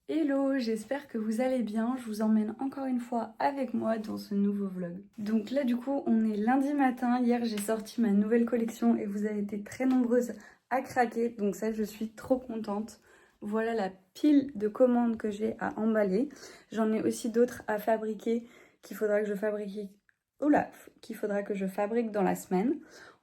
Hello, j'espère que vous allez bien. Je vous emmène encore une fois avec moi dans ce nouveau vlog. Donc là du coup on est lundi matin. Hier j'ai sorti ma nouvelle collection et vous avez été très nombreuses à craquer. Donc ça je suis trop contente. Voilà la pile de commandes que j'ai à emballer. J'en ai aussi d'autres à fabriquer qu'il faudra que je fabrique. Oula, qu'il faudra que je fabrique dans la semaine.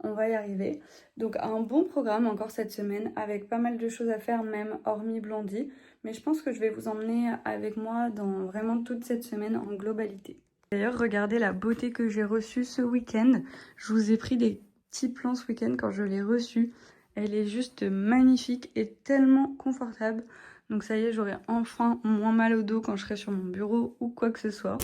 On va y arriver. Donc un bon programme encore cette semaine avec pas mal de choses à faire même hormis Blondie. Mais je pense que je vais vous emmener avec moi dans vraiment toute cette semaine en globalité. D'ailleurs, regardez la beauté que j'ai reçue ce week-end. Je vous ai pris des petits plans ce week-end quand je l'ai reçue. Elle est juste magnifique et tellement confortable. Donc ça y est, j'aurai enfin moins mal au dos quand je serai sur mon bureau ou quoi que ce soit.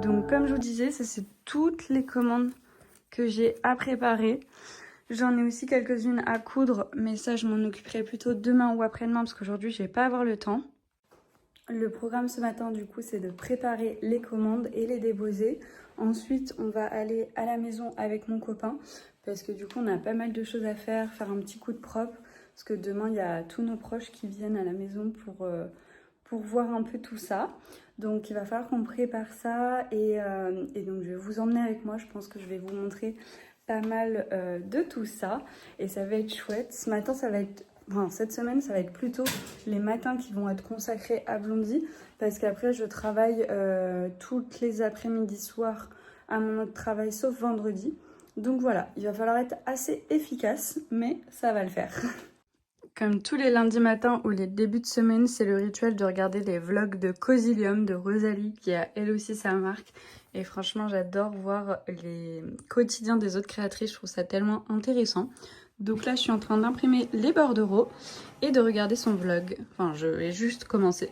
Donc comme je vous disais, ça c'est toutes les commandes que j'ai à préparer. J'en ai aussi quelques-unes à coudre, mais ça je m'en occuperai plutôt demain ou après-demain parce qu'aujourd'hui je vais pas avoir le temps. Le programme ce matin du coup c'est de préparer les commandes et les déposer. Ensuite on va aller à la maison avec mon copain parce que du coup on a pas mal de choses à faire un petit coup de propre parce que demain il y a tous nos proches qui viennent à la maison pour voir un peu tout ça. Donc il va falloir qu'on prépare ça et donc je vais vous emmener avec moi. Je pense que je vais vous montrer pas mal de tout ça et ça va être chouette. Ce matin ça va être, enfin cette semaine ça va être plutôt les matins qui vont être consacrés à Blondie parce qu'après je travaille toutes les après-midi soirs à mon autre travail sauf vendredi. Donc voilà, il va falloir être assez efficace mais ça va le faire. Comme tous les lundis matins ou les débuts de semaine, c'est le rituel de regarder les vlogs de Cosilium de Rosalie qui a elle aussi sa marque. Et franchement, j'adore voir les quotidiens des autres créatrices, je trouve ça tellement intéressant. Donc là, je suis en train d'imprimer les bordereaux et de regarder son vlog. Enfin, je vais juste commencer.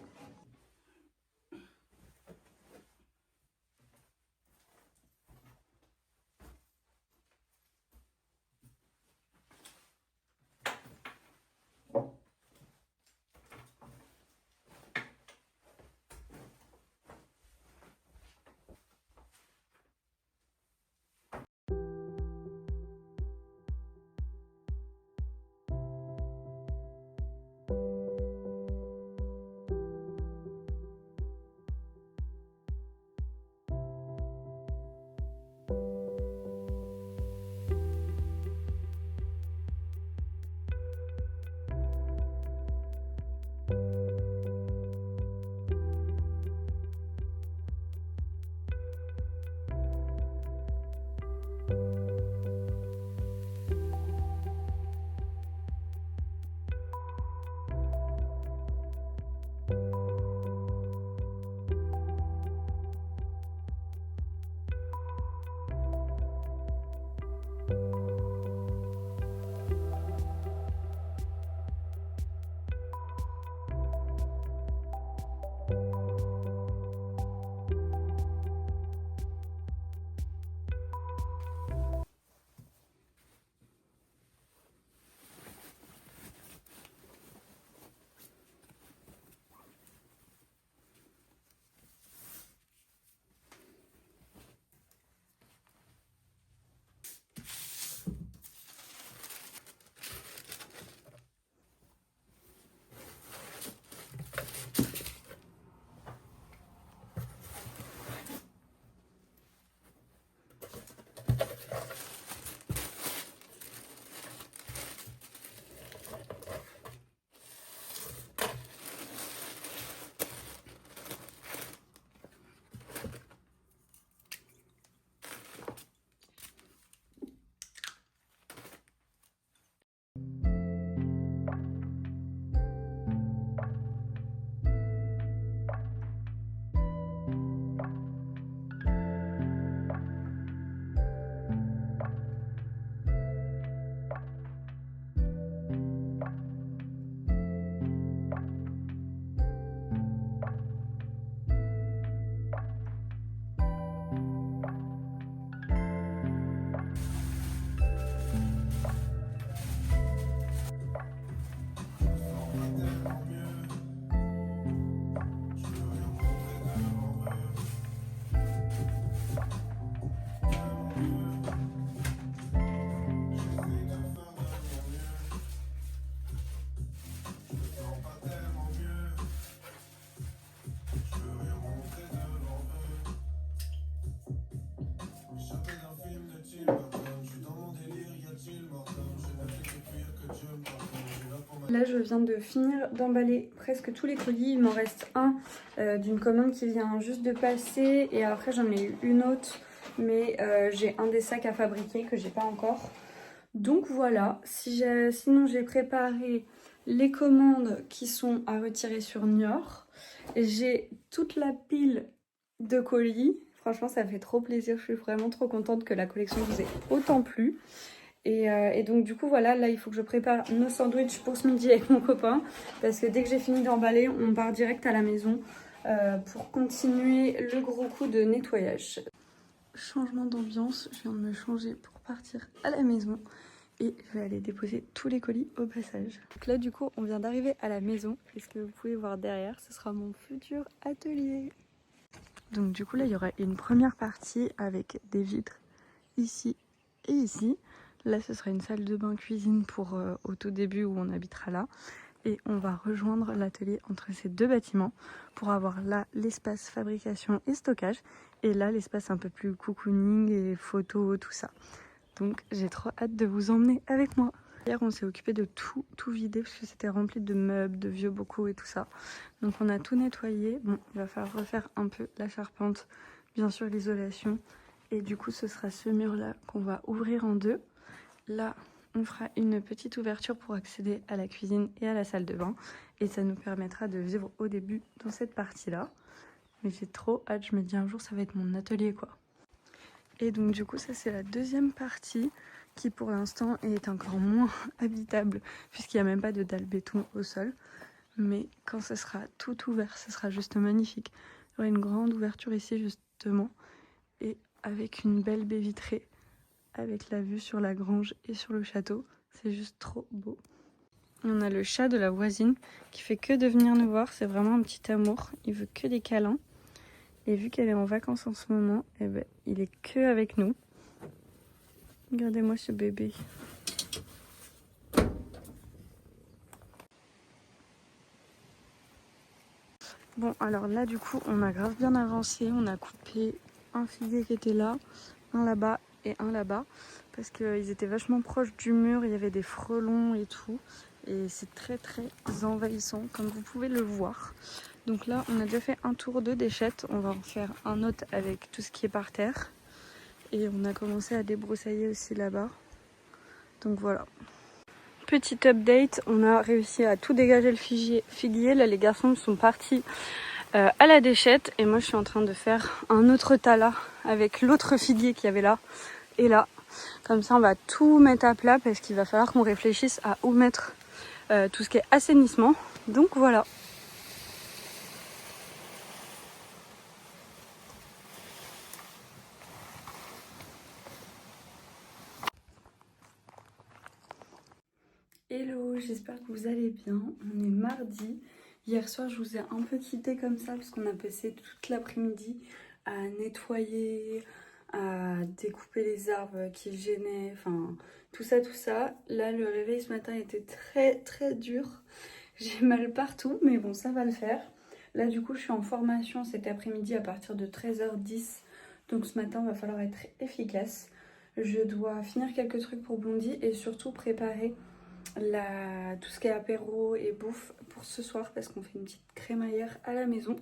Là je viens de finir d'emballer presque tous les colis, il m'en reste un d'une commande qui vient juste de passer et après j'en ai eu une autre mais j'ai un des sacs à fabriquer que j'ai pas encore. Donc voilà, sinon j'ai préparé les commandes qui sont à retirer sur Niort. J'ai toute la pile de colis, franchement ça fait trop plaisir, je suis vraiment trop contente que la collection vous ait autant plu. Et donc du coup voilà, là il faut que je prépare nos sandwichs pour ce midi avec mon copain parce que dès que j'ai fini d'emballer, on part direct à la maison pour continuer le gros coup de nettoyage. Changement d'ambiance, je viens de me changer pour partir à la maison et je vais aller déposer tous les colis au passage. Donc là du coup on vient d'arriver à la maison et ce que vous pouvez voir derrière, ce sera mon futur atelier. Donc du coup là il y aura une première partie avec des vitres ici et ici. Là, ce sera une salle de bain cuisine pour au tout début où on habitera là. Et on va rejoindre l'atelier entre ces deux bâtiments pour avoir là l'espace fabrication et stockage. Et là, l'espace un peu plus cocooning et photo, tout ça. Donc, j'ai trop hâte de vous emmener avec moi. Hier, on s'est occupé de tout vider parce que c'était rempli de meubles, de vieux bocaux et tout ça. Donc, on a tout nettoyé. Bon, il va falloir refaire un peu la charpente, bien sûr l'isolation. Et du coup, ce sera ce mur-là qu'on va ouvrir en deux. Là, on fera une petite ouverture pour accéder à la cuisine et à la salle de bain. Et ça nous permettra de vivre au début dans cette partie-là. Mais j'ai trop hâte, je me dis un jour ça va être mon atelier quoi. Et donc du coup ça c'est la deuxième partie qui pour l'instant est encore moins habitable puisqu'il n'y a même pas de dalle béton au sol. Mais quand ce sera tout ouvert, ce sera juste magnifique. Il y aura une grande ouverture ici justement et avec une belle baie vitrée. Avec la vue sur la grange et sur le château. C'est juste trop beau. On a le chat de la voisine qui fait que de venir nous voir. C'est vraiment un petit amour. Il veut que des câlins. Et vu qu'elle est en vacances en ce moment, eh ben, il est que avec nous. Regardez-moi ce bébé. Bon, alors là, du coup, on a grave bien avancé. On a coupé un figuier qui était là, un là-bas et un là-bas. Parce qu'ils étaient vachement proches du mur. Il y avait des frelons et tout. Et c'est très envahissant, comme vous pouvez le voir. Donc là, on a déjà fait un tour de déchettes. On va en faire un autre avec tout ce qui est par terre. Et on a commencé à débroussailler aussi là-bas. Donc voilà. Petit update, on a réussi à tout dégager le figuier. Là, les garçons sont partis à la déchette. Et moi, je suis en train de faire un autre tas là, avec l'autre figuier qu'il y avait là et là. Comme ça, on va tout mettre à plat parce qu'il va falloir qu'on réfléchisse à où mettre tout ce qui est assainissement. Donc voilà. Hello, j'espère que vous allez bien. On est mardi. Hier soir, je vous ai un peu quitté comme ça parce qu'on a passé toute l'après-midi à nettoyer, à découper les arbres qui gênaient, enfin tout ça. Là, le réveil ce matin était très dur. J'ai mal partout, mais bon, ça va le faire. Là, du coup, je suis en formation cet après-midi à partir de 13h10. Donc ce matin, il va falloir être efficace. Je dois finir quelques trucs pour Blondie et surtout préparer tout ce qui est apéro et bouffe pour ce soir parce qu'on fait une petite crémaillère à la maison.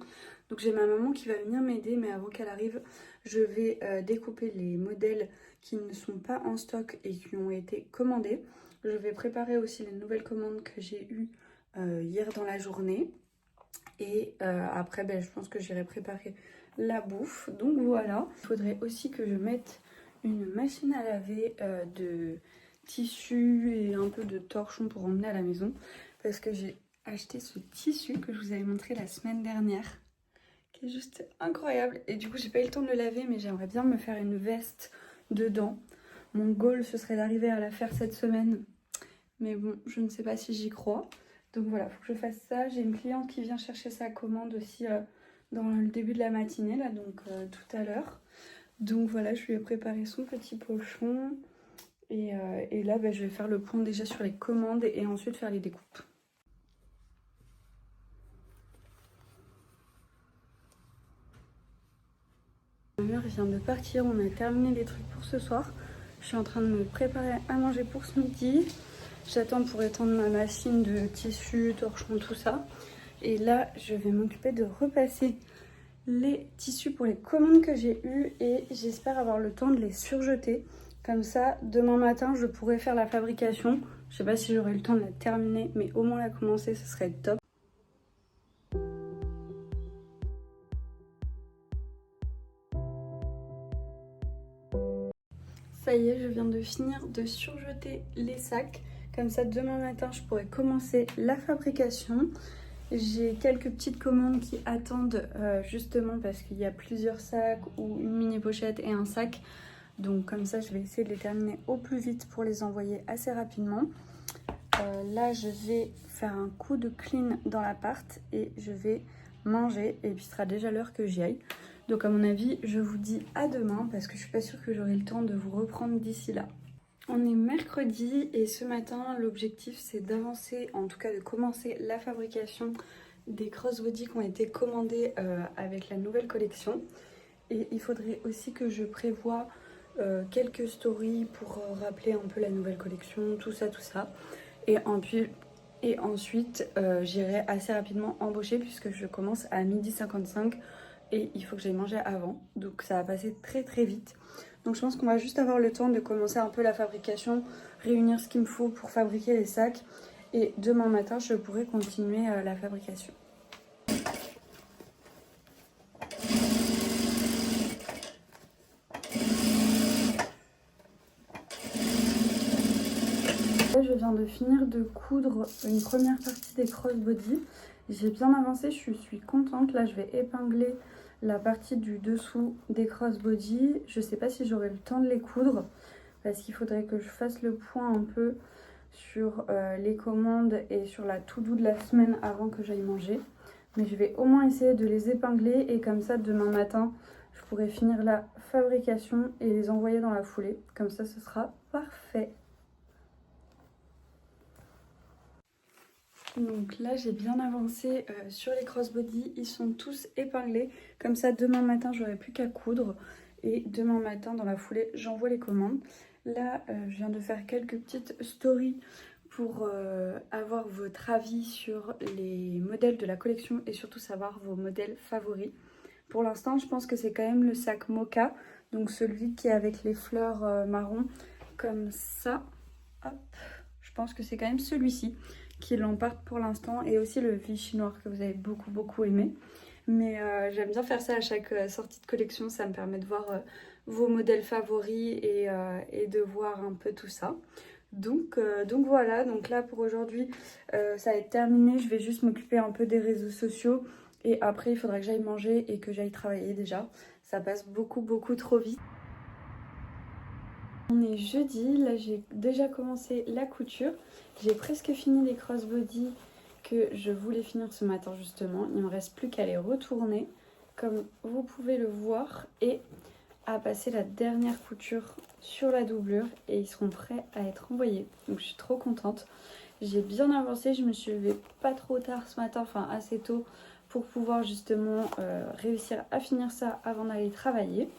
Donc j'ai ma maman qui va venir m'aider, mais avant qu'elle arrive, je vais découper les modèles qui ne sont pas en stock et qui ont été commandés. Je vais préparer aussi les nouvelles commandes que j'ai eues hier dans la journée. Et après, je pense que j'irai préparer la bouffe. Donc voilà. Il faudrait aussi que je mette une machine à laver de tissu et un peu de torchon pour emmener à la maison. Parce que j'ai acheté ce tissu que je vous avais montré la semaine dernière. Qui est juste incroyable. Et du coup, j'ai pas eu le temps de le laver, mais j'aimerais bien me faire une veste dedans. Mon goal, ce serait d'arriver à la faire cette semaine. Mais bon, je ne sais pas si j'y crois. Donc voilà, il faut que je fasse ça. J'ai une cliente qui vient chercher sa commande aussi dans le début de la matinée, là, donc tout à l'heure. Donc voilà, je lui ai préparé son petit pochon. Et là, je vais faire le point déjà sur les commandes et ensuite faire les découpes. Ma mère vient de partir, on a terminé les trucs pour ce soir. Je suis en train de me préparer à manger pour ce midi. J'attends pour étendre ma machine de tissu, torchon, tout ça. Et là, je vais m'occuper de repasser les tissus pour les commandes que j'ai eues et j'espère avoir le temps de les surjeter. Comme ça, demain matin, je pourrai faire la fabrication. Je sais pas si j'aurai le temps de la terminer, mais au moins la commencer, ce serait top. Ça y est, je viens de finir de surjeter les sacs. Comme ça, demain matin, je pourrai commencer la fabrication. J'ai quelques petites commandes qui attendent justement parce qu'il y a plusieurs sacs ou une mini pochette et un sac. Donc comme ça, je vais essayer de les terminer au plus vite pour les envoyer assez rapidement. Là, je vais faire un coup de clean dans l'appart et je vais manger. Et puis, ce sera déjà l'heure que j'y aille. Donc à mon avis, je vous dis à demain parce que je suis pas sûre que j'aurai le temps de vous reprendre d'ici là. On est mercredi et ce matin, l'objectif c'est d'avancer, en tout cas de commencer la fabrication des crossbody qui ont été commandés avec la nouvelle collection. Et il faudrait aussi que je prévoie quelques stories pour rappeler un peu la nouvelle collection, tout ça, tout ça. Et ensuite, j'irai assez rapidement embaucher puisque je commence à 12h55 et il faut que j'aille manger avant. Donc ça va passer très très vite. Donc je pense qu'on va juste avoir le temps de commencer un peu la fabrication, réunir ce qu'il me faut pour fabriquer les sacs. Et demain matin, je pourrai continuer la fabrication. Là, je viens de finir de coudre une première partie des crossbody. J'ai bien avancé, je suis contente. Là, je vais épingler la partie du dessous des crossbody. Je sais pas si j'aurai le temps de les coudre parce qu'il faudrait que je fasse le point un peu sur les commandes et sur la to-do de la semaine avant que j'aille manger. Mais je vais au moins essayer de les épingler et comme ça, demain matin, je pourrai finir la fabrication et les envoyer dans la foulée. Comme ça, ce sera parfait. Donc là, j'ai bien avancé sur les crossbody. Ils sont tous épinglés. Comme ça, demain matin, j'aurai plus qu'à coudre. Et demain matin, dans la foulée, j'envoie les commandes. Là, je viens de faire quelques petites stories pour avoir votre avis sur les modèles de la collection et surtout savoir vos modèles favoris. Pour l'instant, je pense que c'est quand même le sac Mocha. Donc celui qui est avec les fleurs marron comme ça. Hop. Je pense que c'est quand même celui-ci qui l'emporte pour l'instant et aussi le Vichy noir que vous avez beaucoup aimé. Mais j'aime bien faire ça à chaque sortie de collection, ça me permet de voir vos modèles favoris et de voir un peu tout ça. Donc voilà, donc là pour aujourd'hui ça va être terminé, je vais juste m'occuper un peu des réseaux sociaux et après il faudra que j'aille manger et que j'aille travailler déjà. Ça passe beaucoup trop vite. On est jeudi, là j'ai déjà commencé la couture. J'ai presque fini les crossbody que je voulais finir ce matin justement. Il ne me reste plus qu'à les retourner comme vous pouvez le voir et à passer la dernière couture sur la doublure et ils seront prêts à être envoyés. Donc je suis trop contente. J'ai bien avancé, je me suis levée pas trop tard ce matin, enfin assez tôt pour pouvoir justement réussir à finir ça avant d'aller travailler.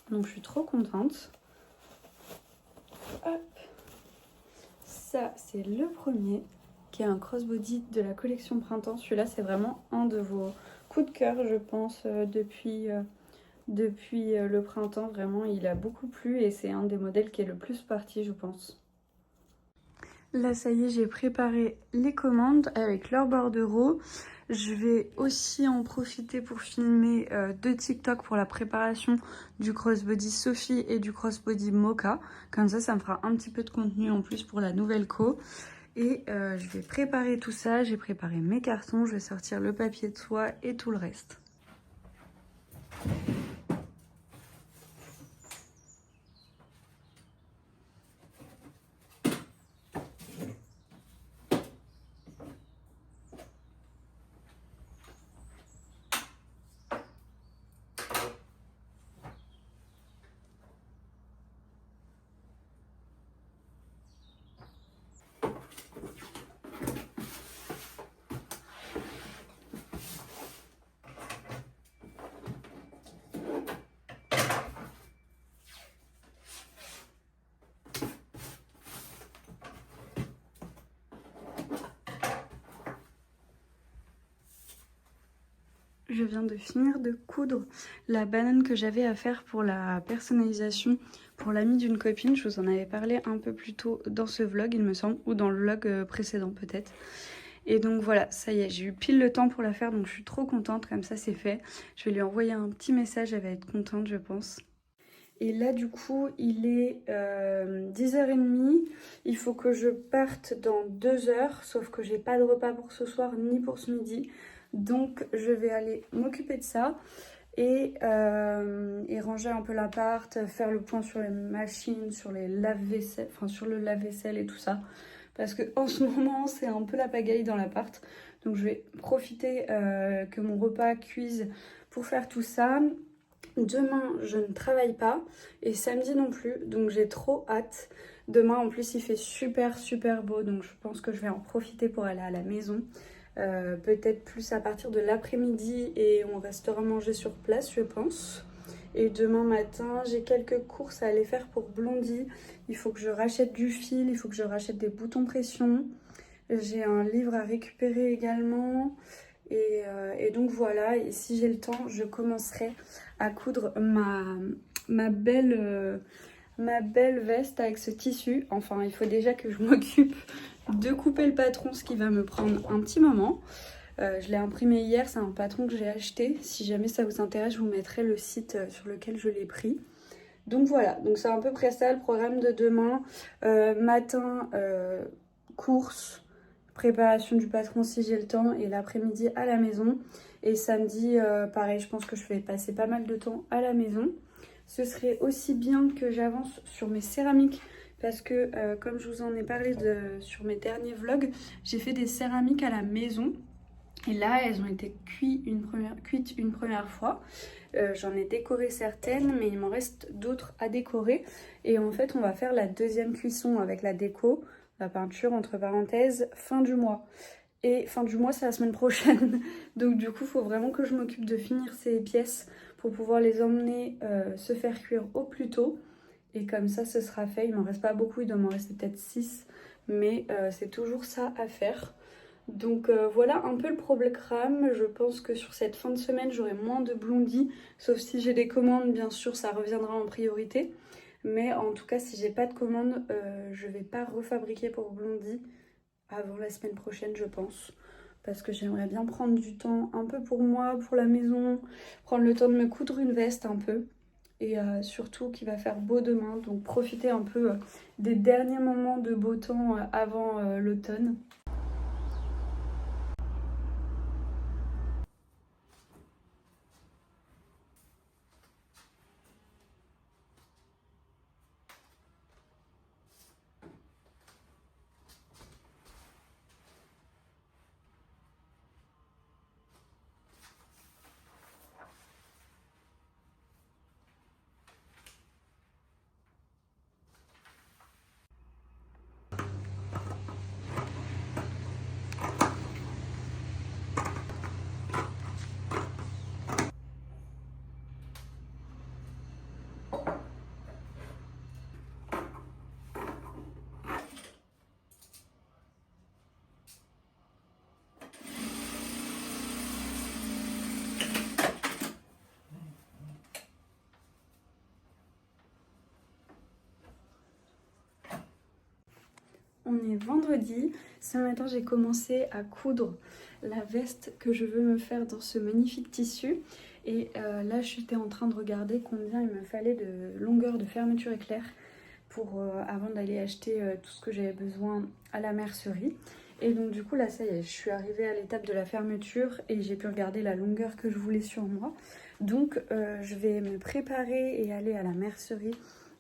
Donc je suis trop contente. Hop. Ça c'est le premier qui est un crossbody de la collection printemps. Celui-là c'est vraiment un de vos coups de cœur je pense depuis le printemps. Vraiment il a beaucoup plu et c'est un des modèles qui est le plus parti je pense. Là ça y est, j'ai préparé les commandes avec leur bordereau. Je vais aussi en profiter pour filmer deux TikTok pour la préparation du crossbody Sophie et du crossbody Mocha. Comme ça me fera un petit peu de contenu en plus pour la nouvelle co. Et je vais préparer tout ça. J'ai préparé mes cartons, je vais sortir le papier de soie et tout le reste. Je viens de finir de coudre la banane que j'avais à faire pour la personnalisation pour l'amie d'une copine. Je vous en avais parlé un peu plus tôt dans ce vlog, il me semble, ou dans le vlog précédent peut-être. Et donc voilà, ça y est, j'ai eu pile le temps pour la faire, donc je suis trop contente, comme ça c'est fait. Je vais lui envoyer un petit message, elle va être contente je pense. Et là du coup il est 10h30, il faut que je parte dans 2 heures, sauf que j'ai pas de repas pour ce soir ni pour ce midi. Donc je vais aller m'occuper de ça et ranger un peu l'appart, faire le point sur les machines, sur les lave-vaisselle, enfin sur le lave-vaisselle et tout ça. Parce que en ce moment c'est un peu la pagaille dans l'appart. Donc je vais profiter que mon repas cuise pour faire tout ça. Demain je ne travaille pas et samedi non plus, donc j'ai trop hâte. Demain en plus il fait super beau, donc je pense que je vais en profiter pour aller à la maison. Peut-être plus à partir de l'après-midi et on restera manger sur place je pense. Et demain matin j'ai quelques courses à aller faire pour Blondie. Il faut que je rachète du fil, il faut que je rachète des boutons pression. J'ai un livre à récupérer également. Et donc voilà, et si j'ai le temps, je commencerai à coudre ma belle veste avec ce tissu. Enfin, il faut déjà que je m'occupe de couper le patron, ce qui va me prendre un petit moment. Je l'ai imprimé hier, c'est un patron que j'ai acheté. Si jamais ça vous intéresse, je vous mettrai le site sur lequel je l'ai pris. Donc voilà, donc c'est à peu près ça le programme de demain. Matin, course, préparation du patron si j'ai le temps et l'après-midi à la maison. Et samedi, pareil, je pense que je vais passer pas mal de temps à la maison. Ce serait aussi bien que j'avance sur mes céramiques parce que comme je vous en ai parlé sur mes derniers vlogs, j'ai fait des céramiques à la maison. Et là, elles ont été cuites une première fois. J'en ai décoré certaines, mais il m'en reste d'autres à décorer. Et en fait, on va faire la deuxième cuisson avec la déco, la peinture, entre parenthèses, fin du mois. Et fin du mois, c'est la semaine prochaine. Donc du coup, il faut vraiment que je m'occupe de finir ces pièces pour pouvoir les emmener se faire cuire au plus tôt. Et comme ça, ce sera fait. Il m'en reste pas beaucoup, il doit m'en rester peut-être 6. Mais c'est toujours ça à faire. Donc voilà un peu le programme. Je pense que sur cette fin de semaine j'aurai moins de Blondie, sauf si j'ai des commandes, bien sûr ça reviendra en priorité. Mais en tout cas si j'ai pas de commandes, je vais pas refabriquer pour Blondie avant la semaine prochaine je pense. Parce que j'aimerais bien prendre du temps un peu pour moi, pour la maison, prendre le temps de me coudre une veste un peu. Et surtout qu'il va faire beau demain, donc profiter un peu des derniers moments de beau temps avant l'automne. On est vendredi, ce matin j'ai commencé à coudre la veste que je veux me faire dans ce magnifique tissu. Et là j'étais en train de regarder combien il me fallait de longueur de fermeture éclair pour, avant d'aller acheter tout ce que j'avais besoin à la mercerie. Et donc du coup là ça y est, je suis arrivée à l'étape de la fermeture et j'ai pu regarder la longueur que je voulais sur moi. Donc je vais me préparer et aller à la mercerie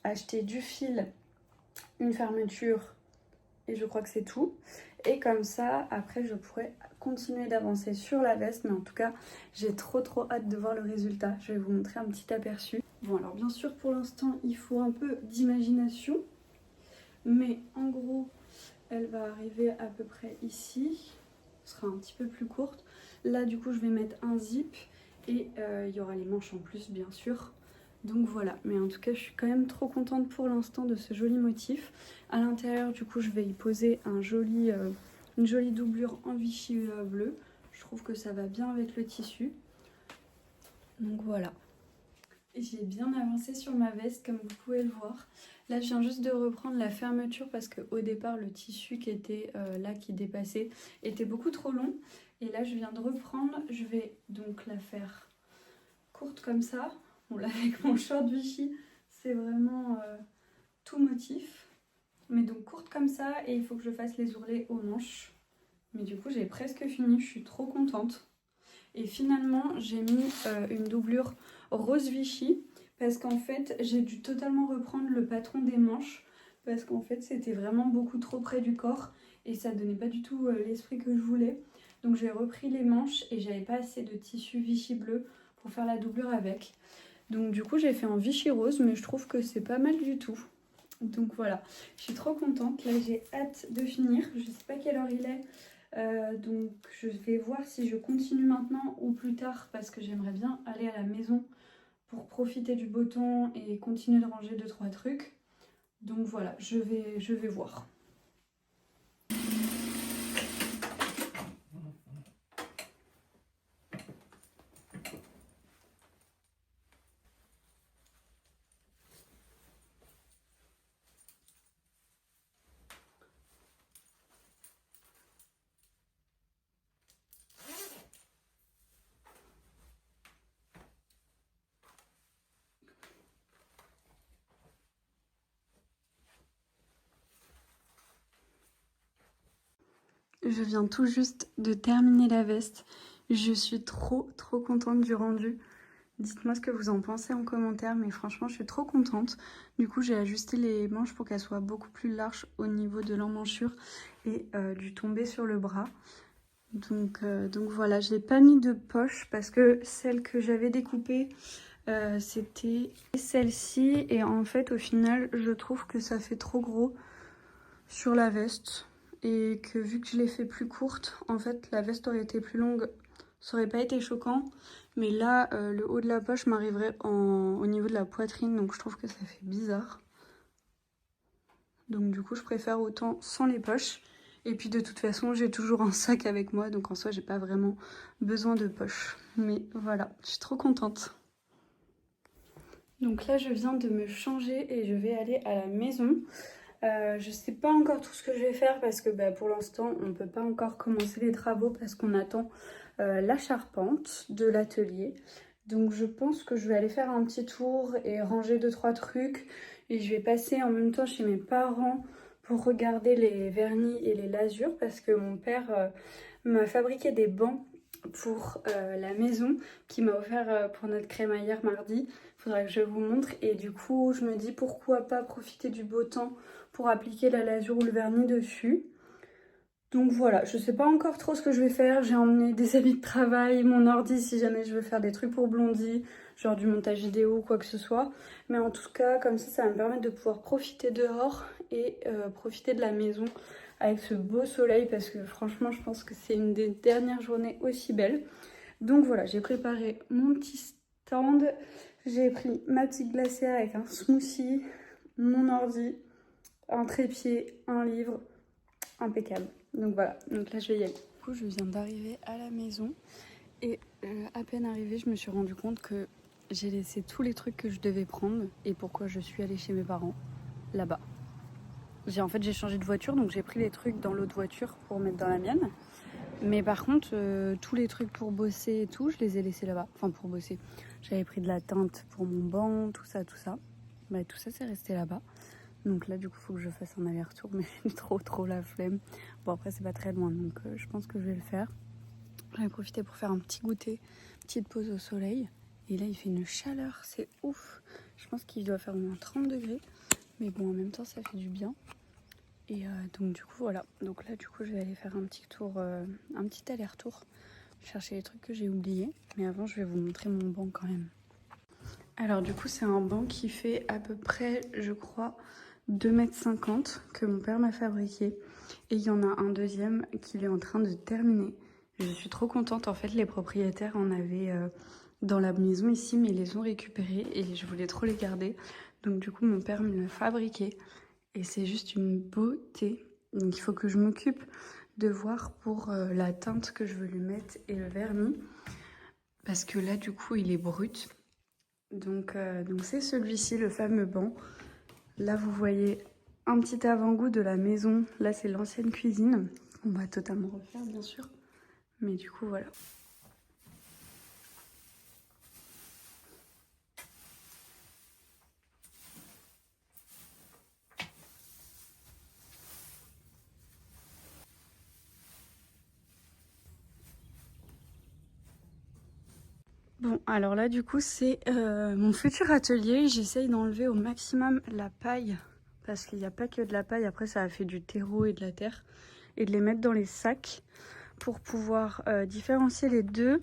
acheter du fil, une fermeture et je crois que c'est tout. Et comme ça, après, je pourrais continuer d'avancer sur la veste. Mais en tout cas, j'ai trop hâte de voir le résultat. Je vais vous montrer un petit aperçu. Bon, alors bien sûr, pour l'instant, il faut un peu d'imagination. Mais en gros, elle va arriver à peu près ici. Ce sera un petit peu plus courte. Là, du coup, je vais mettre un zip. Et il y aura les manches en plus, bien sûr. Donc voilà, mais en tout cas je suis quand même trop contente pour l'instant de ce joli motif. À l'intérieur du coup je vais y poser une jolie doublure en Vichy bleu. Je trouve que ça va bien avec le tissu. Donc voilà. J'ai bien avancé sur ma veste comme vous pouvez le voir. Là je viens juste de reprendre la fermeture parce qu'au départ le tissu qui était là qui dépassait était beaucoup trop long. Et là je viens de reprendre, je vais donc la faire courte comme ça. Bon là avec mon short Vichy c'est vraiment tout motif. Mais donc courte comme ça et il faut que je fasse les ourlets aux manches. Mais du coup j'ai presque fini, je suis trop contente. Et finalement, j'ai mis une doublure rose Vichy parce qu'en fait, j'ai dû totalement reprendre le patron des manches parce qu'en fait, c'était vraiment beaucoup trop près du corps et ça donnait pas du tout l'esprit que je voulais. Donc j'ai repris les manches et j'avais pas assez de tissu Vichy bleu pour faire la doublure avec. Donc du coup, j'ai fait en Vichy rose, mais je trouve que c'est pas mal du tout. Donc voilà, je suis trop contente. Là, j'ai hâte de finir. Je sais pas quelle heure il est. Donc je vais voir si je continue maintenant ou plus tard parce que j'aimerais bien aller à la maison pour profiter du beau temps et continuer de ranger 2-3 trucs. Donc voilà, je vais voir. Je viens tout juste de terminer la veste. Je suis trop contente du rendu. Dites-moi ce que vous en pensez en commentaire, mais franchement, je suis trop contente. Du coup, j'ai ajusté les manches pour qu'elles soient beaucoup plus larges au niveau de l'emmanchure et du tombé sur le bras. Donc voilà, je n'ai pas mis de poche parce que celle que j'avais découpée, c'était celle-ci. Et en fait, au final, je trouve que ça fait trop gros sur la veste. Et que vu que je l'ai fait plus courte, en fait, la veste aurait été plus longue. Ça aurait pas été choquant. Mais là, le haut de la poche m'arriverait au niveau de la poitrine. Donc je trouve que ça fait bizarre. Donc du coup, je préfère autant sans les poches. Et puis de toute façon, j'ai toujours un sac avec moi. Donc en soi, j'ai pas vraiment besoin de poche. Mais voilà, je suis trop contente. Donc là, je viens de me changer et je vais aller à la maison. Je sais pas encore tout ce que je vais faire parce que pour l'instant on peut pas encore commencer les travaux parce qu'on attend la charpente de l'atelier. Donc je pense que je vais aller faire un petit tour et ranger 2-3 trucs et je vais passer en même temps chez mes parents pour regarder les vernis et les lasures parce que mon père m'a fabriqué des bancs pour la maison qui m'a offert pour notre crémaillère mardi. Il faudra que je vous montre et du coup je me dis pourquoi pas profiter du beau temps pour appliquer la lasure ou le vernis dessus. Donc voilà, je sais pas encore trop ce que je vais faire. J'ai emmené des habits de travail, mon ordi si jamais je veux faire des trucs pour Blondie, genre du montage vidéo ou quoi que ce soit. Mais en tout cas, comme ça va me permettre de pouvoir profiter dehors et profiter de la maison avec ce beau soleil parce que franchement, je pense que c'est une des dernières journées aussi belles. Donc voilà, j'ai préparé mon petit stand. J'ai pris ma petite glacière avec un smoothie, mon ordi, un trépied, un livre, impeccable. Donc voilà, donc là je vais y aller. Du coup, je viens d'arriver à la maison et à peine arrivée, je me suis rendu compte que j'ai laissé tous les trucs que je devais prendre et pourquoi je suis allée chez mes parents là-bas. En fait, j'ai changé de voiture, donc j'ai pris les trucs dans l'autre voiture pour mettre dans la mienne. Mais par contre, tous les trucs pour bosser et tout, je les ai laissés là-bas. Enfin, pour bosser. J'avais pris de la teinte pour mon banc, tout ça. Tout ça, c'est resté là-bas. Donc là, du coup, il faut que je fasse un aller-retour, mais j'ai trop la flemme. Bon, après, c'est pas très loin, donc je pense que je vais le faire. J'en ai profité pour faire un petit goûter, petite pause au soleil. Et là, il fait une chaleur, c'est ouf. Je pense qu'il doit faire au moins 30 degrés. Mais bon, en même temps, ça fait du bien. Et donc du coup voilà, donc là du coup je vais aller faire un petit tour, un petit aller-retour, chercher les trucs que j'ai oubliés, mais avant je vais vous montrer mon banc quand même. Alors du coup c'est un banc qui fait à peu près je crois 2,50 m que mon père m'a fabriqué et il y en a un deuxième qu'il est en train de terminer. Je suis trop contente, en fait les propriétaires en avaient dans la maison ici mais ils les ont récupérés et je voulais trop les garder, donc du coup mon père me l'a fabriqué. Et c'est juste une beauté. Donc il faut que je m'occupe de voir pour la teinte que je veux lui mettre et le vernis. parce que là du coup il est brut. Donc c'est celui-ci, le fameux banc. Là vous voyez un petit avant-goût de la maison. Là c'est l'ancienne cuisine. On va totalement refaire bien sûr. Mais du coup voilà. Bon, alors là, du coup, c'est mon futur atelier. J'essaye d'enlever au maximum la paille, parce qu'il n'y a pas que de la paille. Après, ça a fait du terreau et de la terre. Et de les mettre dans les sacs pour pouvoir différencier les deux.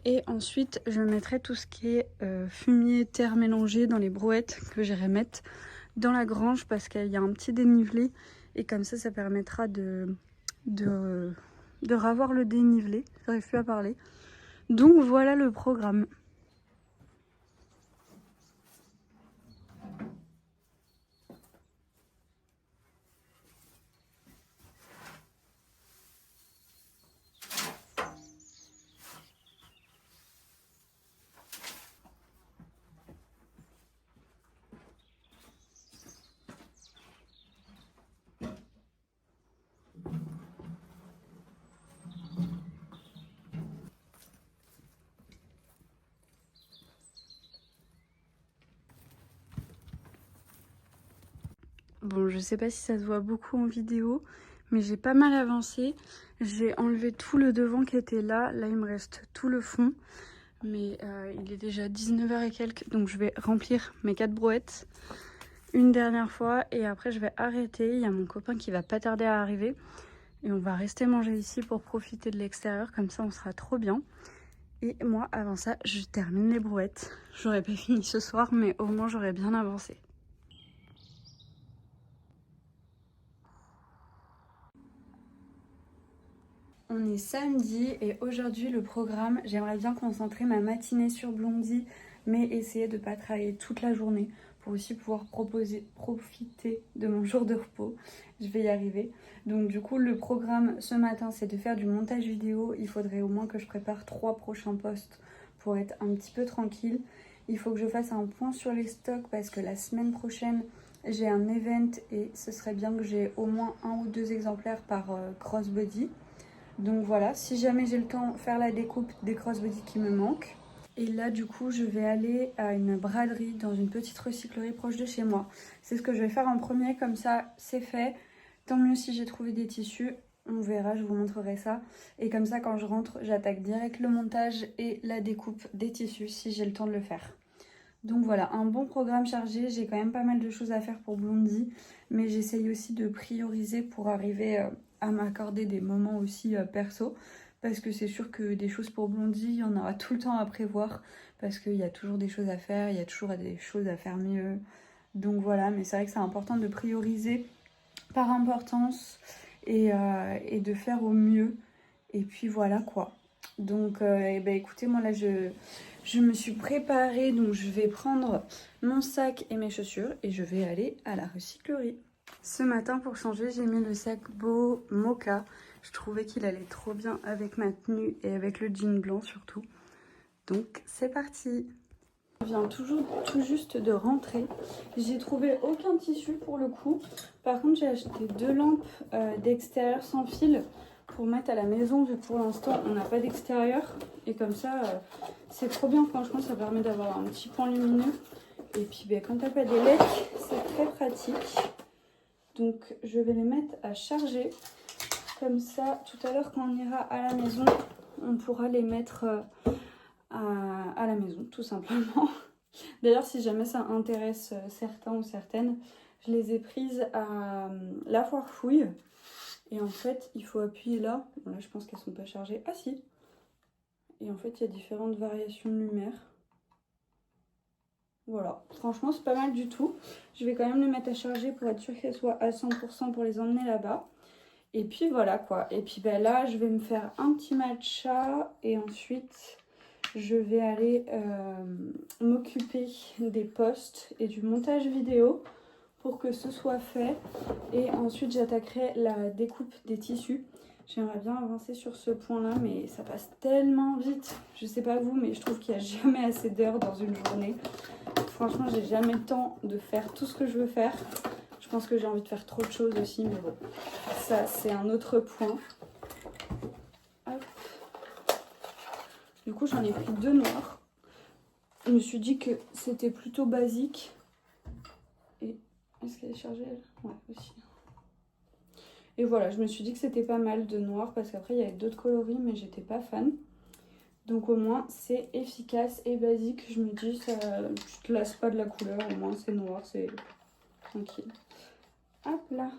Et ensuite, je mettrai tout ce qui est fumier, terre mélangée dans les brouettes que j'irai mettre dans la grange, parce qu'il y a un petit dénivelé. Et comme ça permettra de ravoir le dénivelé. J'arrive plus à parler. Donc voilà le programme. Bon, je sais pas si ça se voit beaucoup en vidéo, mais j'ai pas mal avancé. J'ai enlevé tout le devant qui était là. Là, il me reste tout le fond. Mais il est déjà 19h et quelques, donc je vais remplir mes 4 brouettes une dernière fois. Et après, je vais arrêter. Il y a mon copain qui va pas tarder à arriver. Et on va rester manger ici pour profiter de l'extérieur. Comme ça, on sera trop bien. Et moi, avant ça, je termine les brouettes. J'aurais pas fini ce soir, mais au moins, j'aurais bien avancé. On est samedi et aujourd'hui le programme, j'aimerais bien concentrer ma matinée sur Blondie, mais essayer de ne pas travailler toute la journée pour aussi pouvoir profiter de mon jour de repos. Je vais y arriver. Donc du coup le programme ce matin c'est de faire du montage vidéo. Il faudrait au moins que je prépare 3 prochains posts pour être un petit peu tranquille. Il faut que je fasse un point sur les stocks parce que la semaine prochaine j'ai un event et ce serait bien que j'ai au moins 1 ou 2 exemplaires par crossbody. Donc voilà, si jamais j'ai le temps, faire la découpe des crossbody qui me manquent. Et là, du coup, je vais aller à une braderie dans une petite recyclerie proche de chez moi. C'est ce que je vais faire en premier, comme ça, c'est fait. Tant mieux si j'ai trouvé des tissus, on verra, je vous montrerai ça. Et comme ça, quand je rentre, j'attaque direct le montage et la découpe des tissus si j'ai le temps de le faire. Donc voilà, un bon programme chargé. J'ai quand même pas mal de choses à faire pour Blondie, mais j'essaye aussi de prioriser pour arriver à m'accorder des moments aussi perso, parce que c'est sûr que des choses pour Blondie, il y en aura tout le temps à prévoir, parce qu'il y a toujours des choses à faire, il y a toujours des choses à faire mieux. Donc voilà, mais c'est vrai que c'est important de prioriser par importance et de faire au mieux. Et puis voilà quoi. Donc eh ben, écoutez, moi là je me suis préparée, donc je vais prendre mon sac et mes chaussures et je vais aller à la recyclerie. Ce matin pour changer, j'ai mis le sac Beau Mocha. Je trouvais qu'il allait trop bien avec ma tenue et avec le jean blanc surtout. Donc c'est parti. Je viens tout juste de rentrer. J'ai trouvé aucun tissu pour le coup. Par contre, j'ai acheté 2 lampes d'extérieur sans fil pour mettre à la maison, vu que pour l'instant on n'a pas d'extérieur. Et comme ça, c'est trop bien, franchement, ça permet d'avoir un petit pan lumineux. Et puis ben, quand t'as pas d'élec, c'est très pratique. Donc je vais les mettre à charger. Comme ça, tout à l'heure quand on ira à la maison, on pourra les mettre à la maison, tout simplement. D'ailleurs, si jamais ça intéresse certains ou certaines, je les ai prises à la foire fouille. Et en fait, il faut appuyer là. Bon, là, je pense qu'elles sont pas chargées. Ah si. Et en fait, il y a différentes variations de lumière. Voilà. Franchement, c'est pas mal du tout. Je vais quand même les mettre à charger pour être sûre qu'elles soient à 100% pour les emmener là-bas. Et puis voilà quoi. Et puis ben, là, je vais me faire un petit matcha. Et ensuite, je vais aller m'occuper des posts et du montage vidéo pour que ce soit fait. Et ensuite, j'attaquerai la découpe des tissus. J'aimerais bien avancer sur ce point-là, mais ça passe tellement vite. Je sais pas vous, mais je trouve qu'il n'y a jamais assez d'heures dans une journée. Franchement, j'ai jamais le temps de faire tout ce que je veux faire. Je pense que j'ai envie de faire trop de choses aussi, mais bon, ça c'est un autre point. Hop. Du coup, j'en ai pris 2 noirs. Je me suis dit que c'était plutôt basique. Et est-ce qu'elle est chargée elle? Ouais, aussi. Et voilà, je me suis dit que c'était pas mal de noir parce qu'après il y avait d'autres coloris, mais j'étais pas fan. Donc au moins c'est efficace et basique. Je me dis, ça, tu te lasses pas de la couleur, au moins c'est noir, c'est tranquille. Hop là.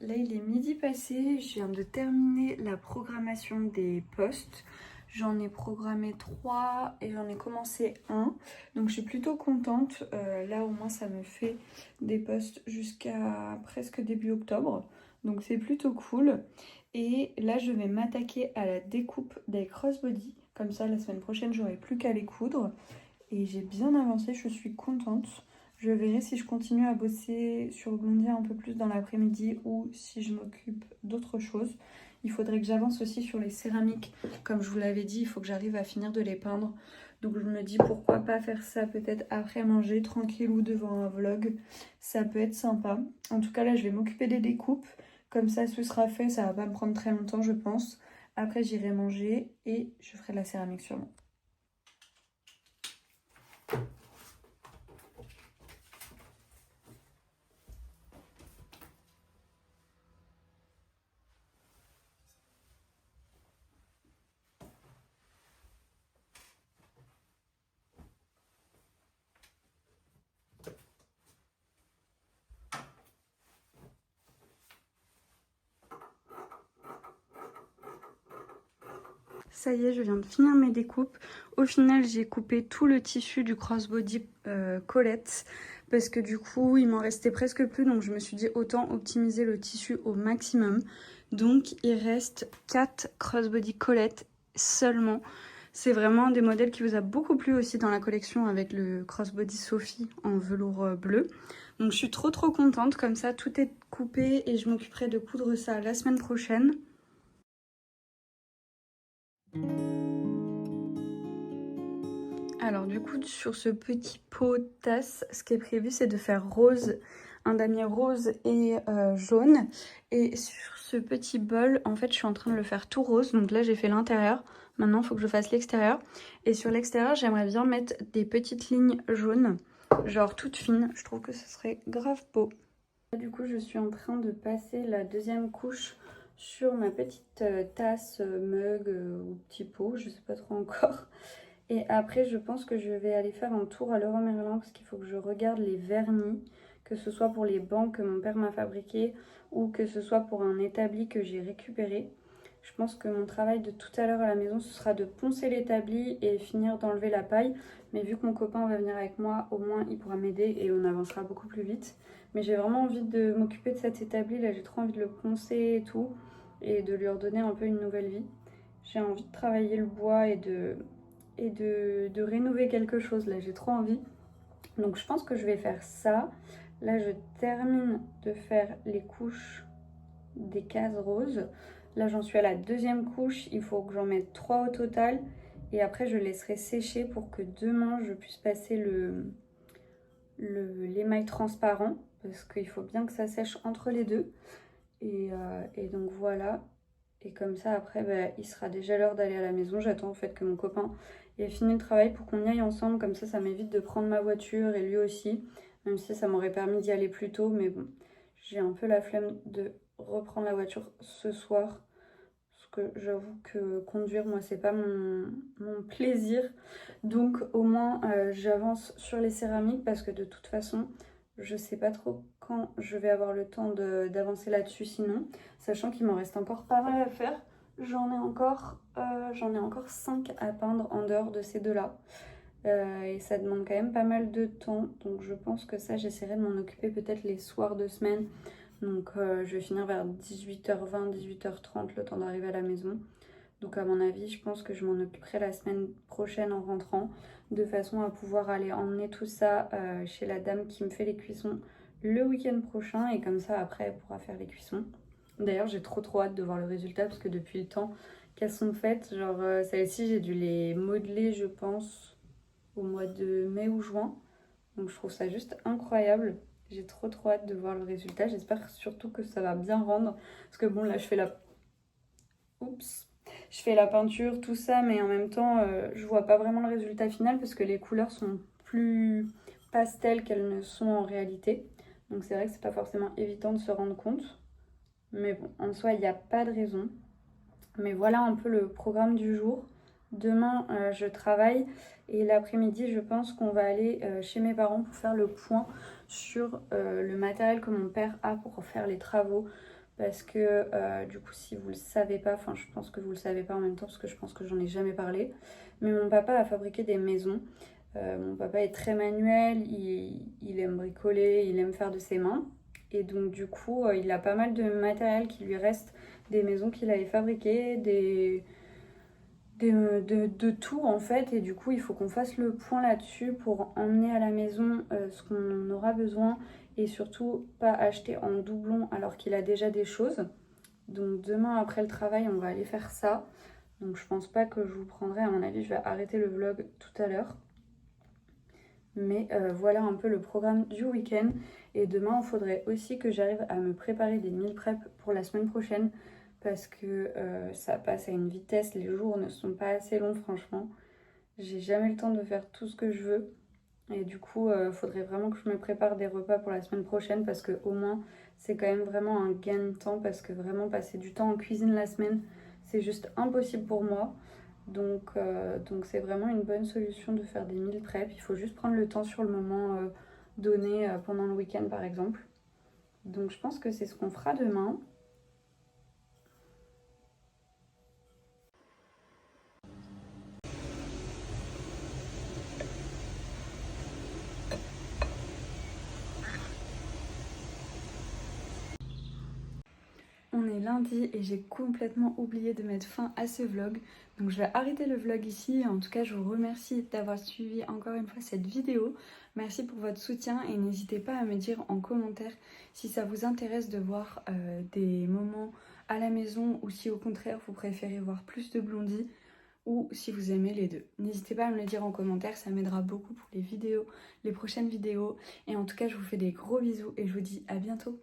Là il est midi passé, je viens de terminer la programmation des posts. J'en ai programmé 3 et j'en ai commencé 1. Donc je suis plutôt contente. Là au moins ça me fait des posts jusqu'à presque début octobre. Donc c'est plutôt cool. Et là je vais m'attaquer à la découpe des crossbody. Comme ça la semaine prochaine j'aurai plus qu'à les coudre. Et j'ai bien avancé, je suis contente. Je verrai si je continue à bosser sur Blondia un peu plus dans l'après-midi ou si je m'occupe d'autre chose. Il faudrait que j'avance aussi sur les céramiques. Comme je vous l'avais dit, il faut que j'arrive à finir de les peindre. Donc je me dis pourquoi pas faire ça peut-être après manger, tranquille ou devant un vlog. Ça peut être sympa. En tout cas là je vais m'occuper des découpes. Comme ça ce sera fait, ça va pas me prendre très longtemps je pense. Après j'irai manger et je ferai de la céramique sûrement. Ça y est, je viens de finir mes découpes. Au final, j'ai coupé tout le tissu du crossbody Colette parce que du coup, il m'en restait presque plus. Donc, je me suis dit autant optimiser le tissu au maximum. Donc, il reste 4 crossbody Colette seulement. C'est vraiment un des modèles qui vous a beaucoup plu aussi dans la collection avec le crossbody Sophie en velours bleu. Donc, je suis trop contente. Comme ça, tout est coupé et je m'occuperai de coudre ça la semaine prochaine. Alors du coup sur ce petit pot tasse, ce qui est prévu c'est de faire rose, un damier rose et jaune. Et sur ce petit bol, en fait je suis en train de le faire tout rose, donc là j'ai fait l'intérieur. Maintenant il faut que je fasse l'extérieur. Et sur l'extérieur j'aimerais bien mettre des petites lignes jaunes, genre toutes fines. Je trouve que ce serait grave beau. Du coup je suis en train de passer la deuxième couche sur ma petite tasse, mug ou petit pot, je sais pas trop encore. Et après, je pense que je vais aller faire un tour à Leroy Merlin parce qu'il faut que je regarde les vernis, que ce soit pour les bancs que mon père m'a fabriqués ou que ce soit pour un établi que j'ai récupéré. Je pense que mon travail de tout à l'heure à la maison, ce sera de poncer l'établi et finir d'enlever la paille. Mais vu que mon copain va venir avec moi, au moins il pourra m'aider et on avancera beaucoup plus vite. Mais j'ai vraiment envie de m'occuper de cet établi, là j'ai trop envie de le poncer et tout, et de lui redonner un peu une nouvelle vie. J'ai envie de travailler le bois et de rénover quelque chose. Là j'ai trop envie, donc je pense que je vais faire ça. Là je termine de faire les couches des cases roses. Là j'en suis à la deuxième couche, il faut que j'en mette 3 au total et après je laisserai sécher pour que demain je puisse passer l'émail transparent parce qu'il faut bien que ça sèche entre les deux. Et donc voilà. Et comme ça, après, bah, il sera déjà l'heure d'aller à la maison. J'attends en fait que mon copain ait fini le travail pour qu'on y aille ensemble. Comme ça m'évite de prendre ma voiture et lui aussi. Même si ça m'aurait permis d'y aller plus tôt. Mais bon, j'ai un peu la flemme de reprendre la voiture ce soir. Parce que j'avoue que conduire, moi, c'est pas mon plaisir. Donc au moins, j'avance sur les céramiques parce que de toute façon, je sais pas trop quand je vais avoir le temps d'avancer là-dessus sinon. Sachant qu'il m'en reste encore pas mal à faire. J'en ai encore 5 à peindre en dehors de ces deux-là. Et ça demande quand même pas mal de temps. Donc je pense que ça, j'essaierai de m'en occuper peut-être les soirs de semaine. Donc je vais finir vers 18h20, 18h30 le temps d'arriver à la maison. Donc à mon avis, je pense que je m'en occuperai la semaine prochaine en rentrant, de façon à pouvoir aller emmener tout ça chez la dame qui me fait les cuissons le week-end prochain. Et comme ça, après, elle pourra faire les cuissons. D'ailleurs, j'ai trop hâte de voir le résultat parce que depuis le temps qu'elles sont faites, genre celles-ci, j'ai dû les modeler, je pense, au mois de mai ou juin. Donc je trouve ça juste incroyable. J'ai trop hâte de voir le résultat. J'espère surtout que ça va bien rendre. Parce que bon, là, je fais la... Oups. Je fais la peinture, tout ça, mais en même temps, je vois pas vraiment le résultat final parce que les couleurs sont plus pastel qu'elles ne sont en réalité. Donc c'est vrai que c'est pas forcément évident de se rendre compte. Mais bon, en soi, il n'y a pas de raison. Mais voilà un peu le programme du jour. Demain, je travaille et l'après-midi, je pense qu'on va aller chez mes parents pour faire le point sur le matériel que mon père a pour faire les travaux. Parce que du coup, si vous le savez pas, enfin je pense que vous le savez pas en même temps parce que je pense que j'en ai jamais parlé. Mais mon papa a fabriqué des maisons. Mon papa est très manuel, il aime bricoler, il aime faire de ses mains. Et donc du coup, il a pas mal de matériel qui lui reste, des maisons qu'il avait fabriquées, de tout en fait. Et du coup, il faut qu'on fasse le point là-dessus pour emmener à la maison ce qu'on aura besoin et surtout pas acheter en doublon alors qu'il a déjà des choses. Donc demain après le travail, on va aller faire ça. Donc je pense pas que je vous prendrai, à mon avis, je vais arrêter le vlog tout à l'heure. Mais voilà un peu le programme du week-end. Et demain, il faudrait aussi que j'arrive à me préparer des meal prep pour la semaine prochaine. Parce que ça passe à une vitesse, les jours ne sont pas assez longs franchement. J'ai jamais le temps de faire tout ce que je veux. Et du coup, il faudrait vraiment que je me prépare des repas pour la semaine prochaine. Parce que au moins, c'est quand même vraiment un gain de temps. Parce que vraiment, passer du temps en cuisine la semaine, c'est juste impossible pour moi. Donc c'est vraiment une bonne solution de faire des meal prep. Il faut juste prendre le temps sur le moment donné pendant le week-end par exemple. Donc je pense que c'est ce qu'on fera demain. On est lundi et j'ai complètement oublié de mettre fin à ce vlog. Donc je vais arrêter le vlog ici. En tout cas, je vous remercie d'avoir suivi encore une fois cette vidéo. Merci pour votre soutien et n'hésitez pas à me dire en commentaire si ça vous intéresse de voir des moments à la maison ou si au contraire vous préférez voir plus de Blondie ou si vous aimez les deux. N'hésitez pas à me le dire en commentaire, ça m'aidera beaucoup pour les vidéos, les prochaines vidéos. Et en tout cas, je vous fais des gros bisous et je vous dis à bientôt.